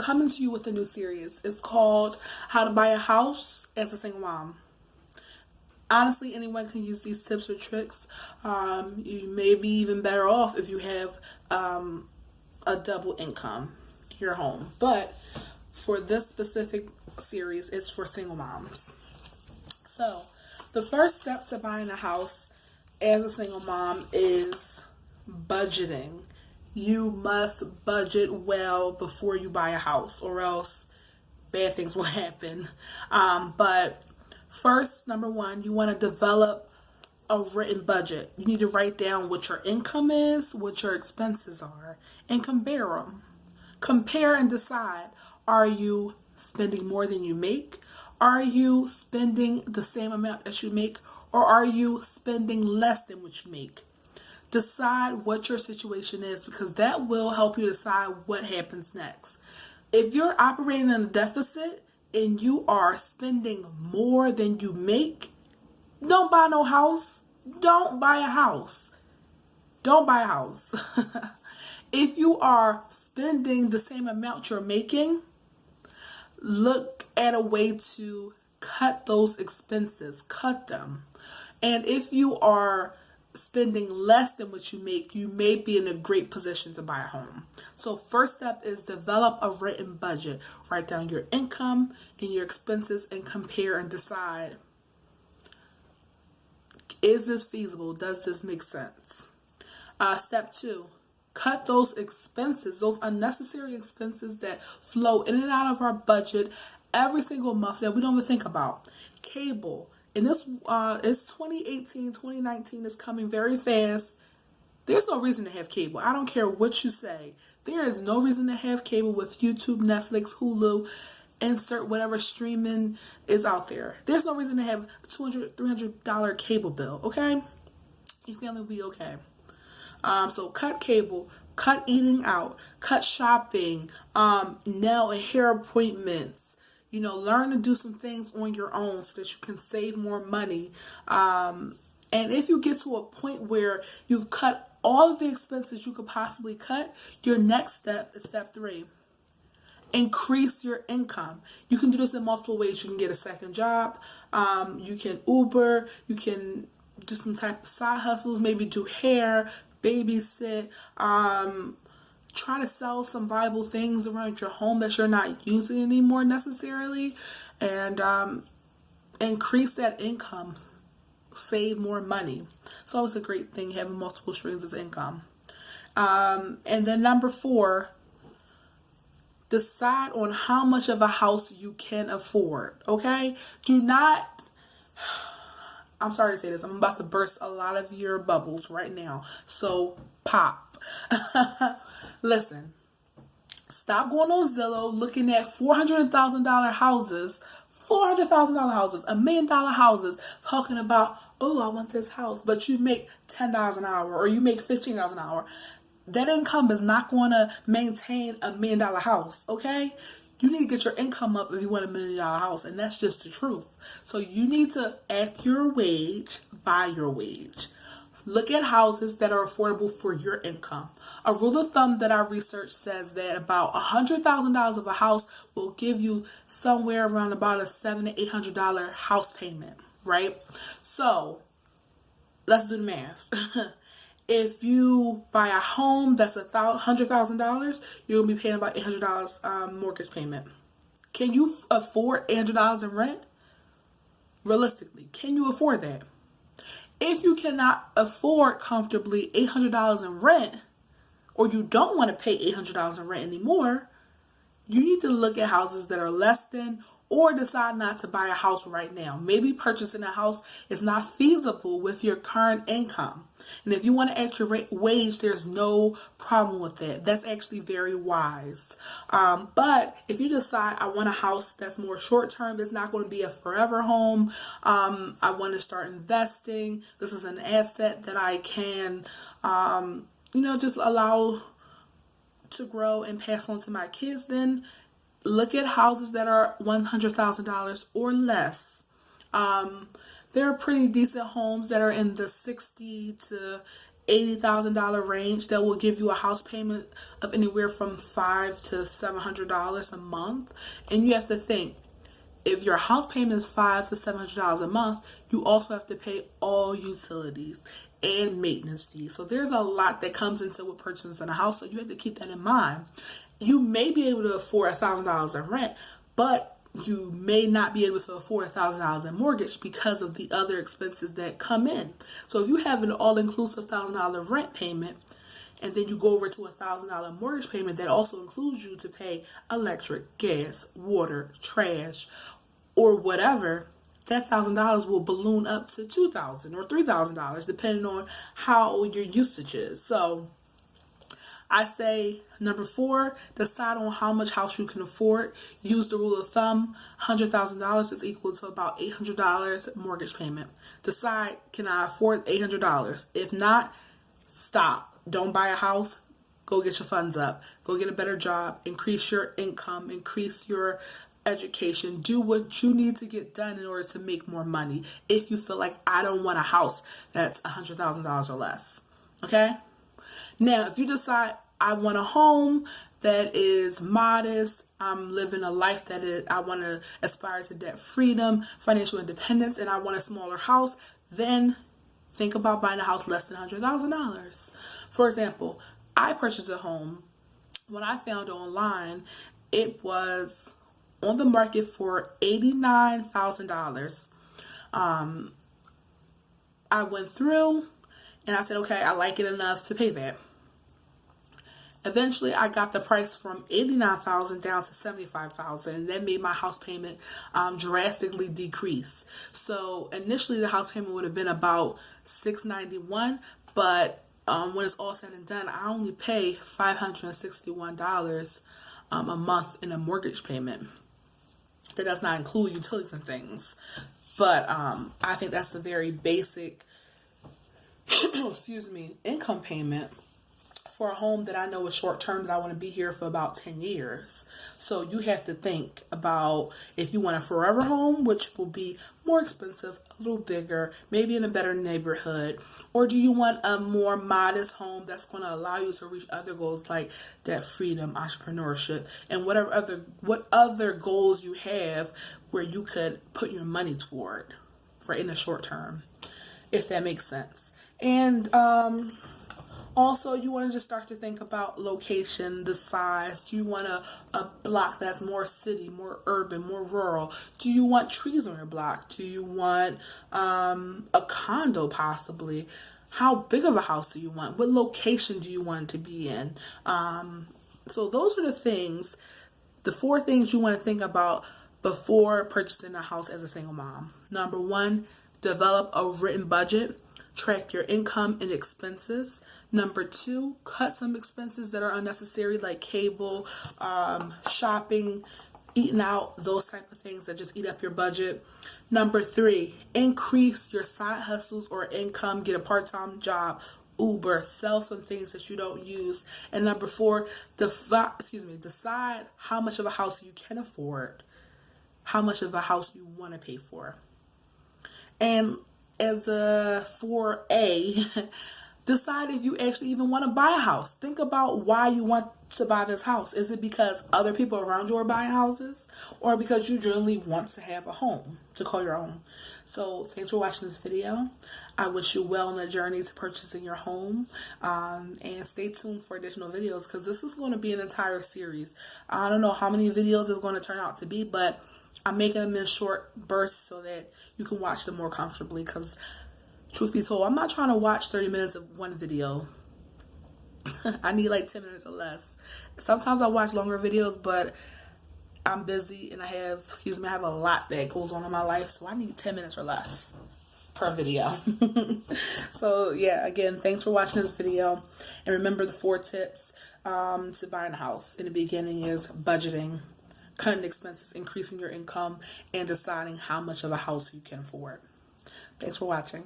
coming to you with a new series. It's called How to Buy a House as a Single Mom. Honestly, anyone can use these tips or tricks. You may be even better off if you have a double income in your home. But for this specific series, it's for single moms. So, the first step to buying a house as a single mom is budgeting. You must budget well before you buy a house, or else bad things will happen. But first, number one, you want to develop a written budget. You need to write down what your income is, what your expenses are, and compare them. Compare and decide, are you spending more than you make? Are you spending the same amount as you make? Or are you spending less than what you make? Decide what your situation is, because that will help you decide what happens next. If you're operating in a deficit and you are spending more than you make, don't buy no house. Don't buy a house. Don't buy a house. If you are spending the same amount you're making, look at a way to cut those expenses. Cut them. And if you are spending less than what you make, you may be in a great position to buy a home. So first step is develop a written budget. Write down your income and your expenses and compare and decide, is this feasible? Does this make sense? Step two, cut those expenses, those unnecessary expenses that flow in and out of our budget every single month that we don't even think about. Cable. And this it's 2018, 2019 is coming very fast. There's no reason to have cable. I don't care what you say. There is no reason to have cable with YouTube, Netflix, Hulu, insert whatever streaming is out there. There's no reason to have a $200, $300 cable bill, okay? Your family will be okay. So cut cable, cut eating out, cut shopping, nail and hair appointments. Learn to do some things on your own so that you can save more money. And if you get to a point where you've cut all of the expenses you could possibly cut, your next step is step three. Increase your income. You can do this in multiple ways. You can get a second job. You can Uber. You can do some type of side hustles. Maybe do hair, babysit. Try to sell some valuable things around your home that you're not using anymore necessarily, and increase that income. Save more money. So it's a great thing having multiple streams of income. And then number four, decide on how much of a house you can afford. Okay? I'm sorry to say this. I'm about to burst a lot of your bubbles right now. So pop. Listen, stop going on Zillow looking at $400,000 houses, $1 million houses, talking about, oh, I want this house, but you make $10 an hour or you make $15 an hour. That income is not going to maintain $1 million house, okay? You need to get your income up if you want $1 million house, and that's just the truth. So you need to act your wage, buy your wage. Look at houses that are affordable for your income. A rule of thumb that I researched says that about $100,000 of a house will give you somewhere around about a $700 to $800 house payment, right? So let's do the math. If you buy a home that's $100,000, you're gonna be paying about $800 mortgage payment. Can you afford $800 in rent? Realistically, can you afford that? If you cannot afford comfortably $800 in rent, or you don't want to pay $800 in rent anymore, you need to look at houses that are less than, or decide not to buy a house right now. Maybe purchasing a house is not feasible with your current income. And if you want to add your wage, there's no problem with that. That's actually very wise. But if you decide I want a house that's more short term, it's not going to be a forever home. I want to start investing. This is an asset that I can, just allow to grow and pass on to my kids. Then look at houses that are $100,000 or less. There are pretty decent homes that are in the $60,000 to $80,000 range that will give you a house payment of anywhere from $500 to $700 a month. And you have to think, if your house payment is $500 to $700 a month, you also have to pay all utilities and maintenance fees. So there's a lot that comes into with purchasing a house. So you have to keep that in mind. You may be able to afford $1,000 in rent, but you may not be able to afford $1,000 in mortgage because of the other expenses that come in. So if you have an all-inclusive $1,000 rent payment, and then you go over to $1,000 mortgage payment, that also includes you to pay electric, gas, water, trash, or whatever, that $1,000 will balloon up to $2,000 or $3,000 depending on how your usage is. So I say number 4, decide on how much house you can afford. Use the rule of thumb. $100,000 is equal to about $800 mortgage payment. Decide, can I afford $800? If not, stop. Don't buy a house. Go get your funds up. Go get a better job. Increase your income. Increase your education. Do what you need to get done in order to make more money. If you feel like, I don't want a house that's $100,000 or less. Okay? Now, if you decide, I want a home that is modest, I'm living a life that is, I want to aspire to debt freedom, financial independence, and I want a smaller house, then think about buying a house less than $100,000. For example, I purchased a home. When I found it online, it was on the market for $89,000. I went through and I said, okay, I like it enough to pay that. Eventually, I got the price from $89,000 down to $75,000, and that made my house payment drastically decrease. So initially, the house payment would have been about $691, but when it's all said and done, I only pay $561 a month in a mortgage payment. That does not include utilities and things, but I think that's a very basic, income payment for a home that I know is short term, that I want to be here for about 10 years. So you have to think about if you want a forever home, which will be more expensive, a little bigger, maybe in a better neighborhood, or do you want a more modest home that's going to allow you to reach other goals like debt freedom, entrepreneurship, and what other goals you have where you could put your money toward for in the short term, if that makes sense. And also, you want to just start to think about location, the size. Do you want a block that's more city, more urban, more rural? Do you want trees on your block? Do you want a condo possibly? How big of a house do you want? What location do you want it to be in? So those are the things, the 4 things you want to think about before purchasing a house as a single mom. Number 1, develop a written budget. Track your income and expenses. Number 2, cut some expenses that are unnecessary, like cable, shopping, eating out, those type of things that just eat up your budget. Number 3, increase your side hustles or income. Get a part-time job, Uber, sell some things that you don't use. And number 4, decide how much of a house you can afford, how much of a house you want to pay for. And as a 4A, decide if you actually even want to buy a house. Think about why you want to buy this house. Is it because other people around you are buying houses, or because you generally want to have a home to call your own? So thanks for watching this video. I wish you well on the journey to purchasing your home, and stay tuned for additional videos, because this is going to be an entire series. I don't know how many videos it's going to turn out to be, but I'm making them in short bursts so that you can watch them more comfortably, because truth be told, I'm not trying to watch 30 minutes of one video. I need like 10 minutes or less. Sometimes I watch longer videos, but I'm busy and I have a lot that goes on in my life, so I need 10 minutes or less per video. So yeah, again, thanks for watching this video. And remember the 4 tips to buying a house in the beginning is budgeting, cutting expenses, increasing your income, and deciding how much of a house you can afford. Thanks for watching.